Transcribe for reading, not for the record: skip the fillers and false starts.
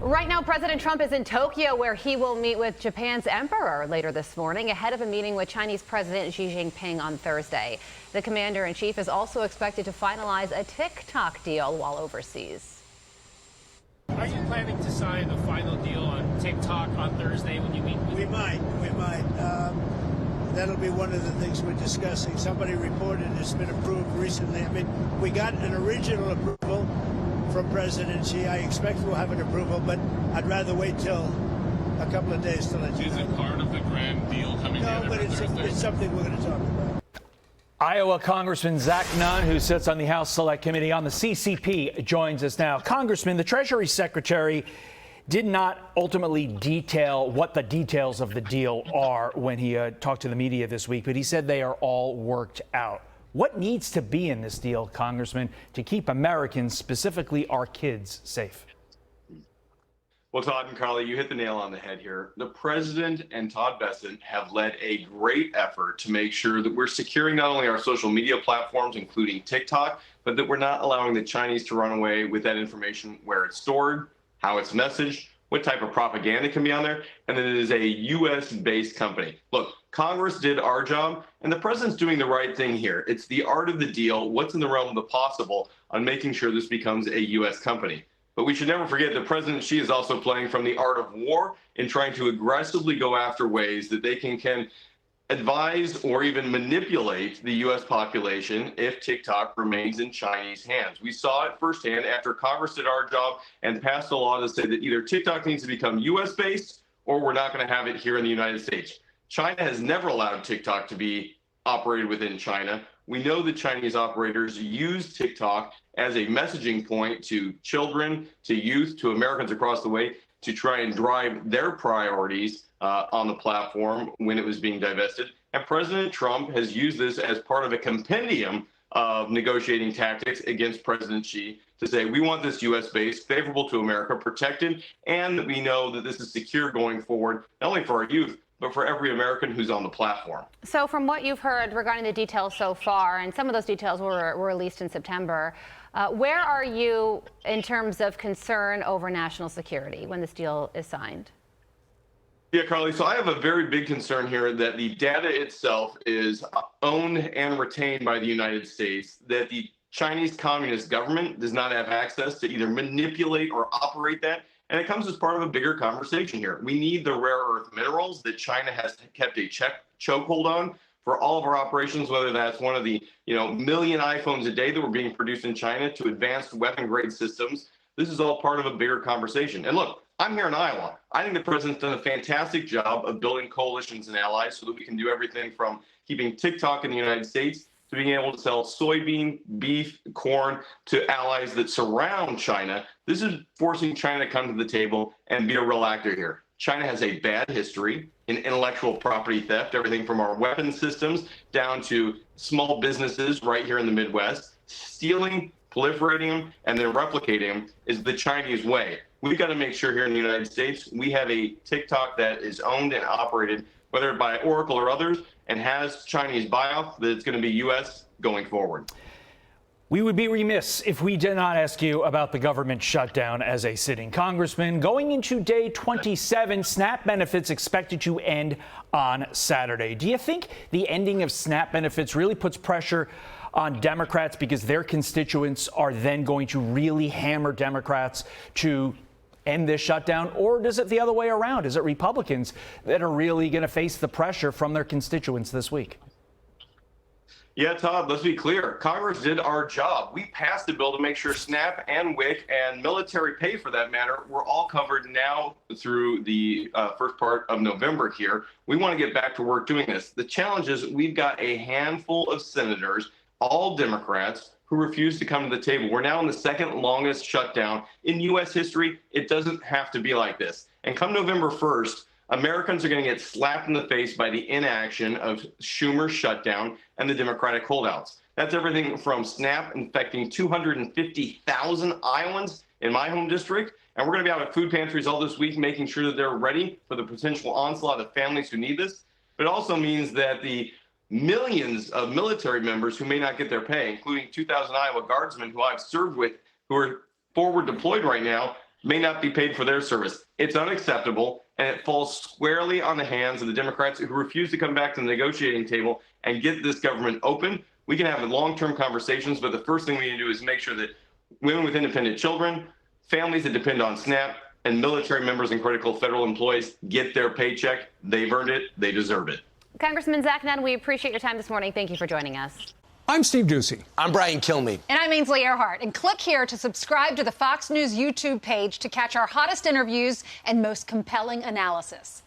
Right now, President Trump is in Tokyo, where he will meet with Japan's emperor later this morning, ahead of a meeting with Chinese President Xi Jinping on Thursday. The commander-in-chief is also expected to finalize a TikTok deal while overseas. Are you planning to sign a final deal on TikTok on Thursday when you meet with... We might. That'll be one of the things we're discussing. Somebody reported it's been approved recently. I mean, we got an original approval from President Xi. I expect we'll have an approval, but I'd rather wait till a couple of days to let you know. Is it part of the grand deal coming together? No, but it's something we're going to talk about. Iowa Congressman Zach Nunn, who sits on the House Select Committee on the CCP, joins us now. Congressman, the Treasury Secretary did not ultimately detail what the details of the deal are when he talked to the media this week, but he said they are all worked out. What needs to be in this deal, Congressman, to keep Americans, specifically our kids, safe? Well, Todd and Carly, you hit the nail on the head here. The president and Todd Bessent have led a great effort to make sure that we're securing not only our social media platforms, including TikTok, but that we're not allowing the Chinese to run away with that information, where it's stored, how it's messaged, what type of propaganda can be on there, and that it is a U.S.-based company. Look, Congress did our job, and the president's doing the right thing here. It's the art of the deal, what's in the realm of the possible, on making sure this becomes a U.S. company. But we should never forget that President Xi is also playing from the art of war in trying to aggressively go after ways that they can advise or even manipulate the U.S. population if TikTok remains in Chinese hands. We saw it firsthand after Congress did our job and passed a law to say that either TikTok needs to become U.S.-based or we're not going to have it here in the United States. China has never allowed TikTok to be operated within China. We know that Chinese operators use TikTok as a messaging point to children, to youth, to Americans across the way to try and drive their priorities on the platform when it was being divested. And President Trump has used this as part of a compendium of negotiating tactics against President Xi to say, we want this U.S.-based, favorable to America, protected, and that we know that this is secure going forward, not only for our youth, but for every American who's on the platform. So from what you've heard regarding the details so far, and some of those details were released in September, where are you in terms of concern over national security when this deal is signed? Yeah, Carly, so I have a very big concern here that the data itself is owned and retained by the United States, that the Chinese Communist government does not have access to either manipulate or operate that. And it comes as part of a bigger conversation here. We need the rare earth minerals that China has kept a chokehold on for all of our operations, whether that's one of the million iPhones a day that were being produced in China to advanced weapon grade systems. This is all part of a bigger conversation. And look, I'm here in Iowa. I think the president's done a fantastic job of building coalitions and allies so that we can do everything from keeping TikTok in the United States to being able to sell soybean, beef, corn to allies that surround China. This is forcing China to come to the table and be a real actor here. China has a bad history in intellectual property theft, everything from our weapon systems down to small businesses right here in the Midwest. Stealing, proliferating them, and then replicating them is the Chinese way. We've got to make sure here in the United States we have a TikTok that is owned and operated, whether by Oracle or others, and has Chinese buyout, that it's going to be U.S. going forward. We would be remiss if we did not ask you about the government shutdown as a sitting congressman. Going into day 27, SNAP benefits expected to end on Saturday. Do you think the ending of SNAP benefits really puts pressure on Democrats because their constituents are then going to really hammer Democrats to end this shutdown? Or is it the other way around? Is it Republicans that are really going to face the pressure from their constituents this week? Yeah, Todd, let's be clear. Congress did our job. We passed a bill to make sure SNAP and WIC and military pay, for that matter, were all covered now through the first part of November here. We want to get back to work doing this. The challenge is we've got a handful of senators, all Democrats, who refuse to come to the table. We're now in the second longest shutdown in U.S. history. It doesn't have to be like this. And come November 1st, Americans are going to get slapped in the face by the inaction of Schumer's shutdown and the Democratic holdouts. That's everything from SNAP infecting 250,000 Iowans in my home district. And we're going to be out at food pantries all this week, making sure that they're ready for the potential onslaught of families who need this. But it also means that the millions of military members who may not get their pay, including 2,000 Iowa Guardsmen who I've served with, who are forward deployed right now, may not be paid for their service. It's unacceptable, and it falls squarely on the hands of the Democrats who refuse to come back to the negotiating table and get this government open. We can have long-term conversations, but the first thing we need to do is make sure that women with independent children, families that depend on SNAP, and military members and critical federal employees get their paycheck. They've earned it. They deserve it. Congressman Zach Nunn, we appreciate your time this morning. Thank you for joining us. I'm Steve Doocy. I'm Brian Kilmeade. And I'm Ainsley Earhart. And click here to subscribe to the Fox News YouTube page to catch our hottest interviews and most compelling analysis.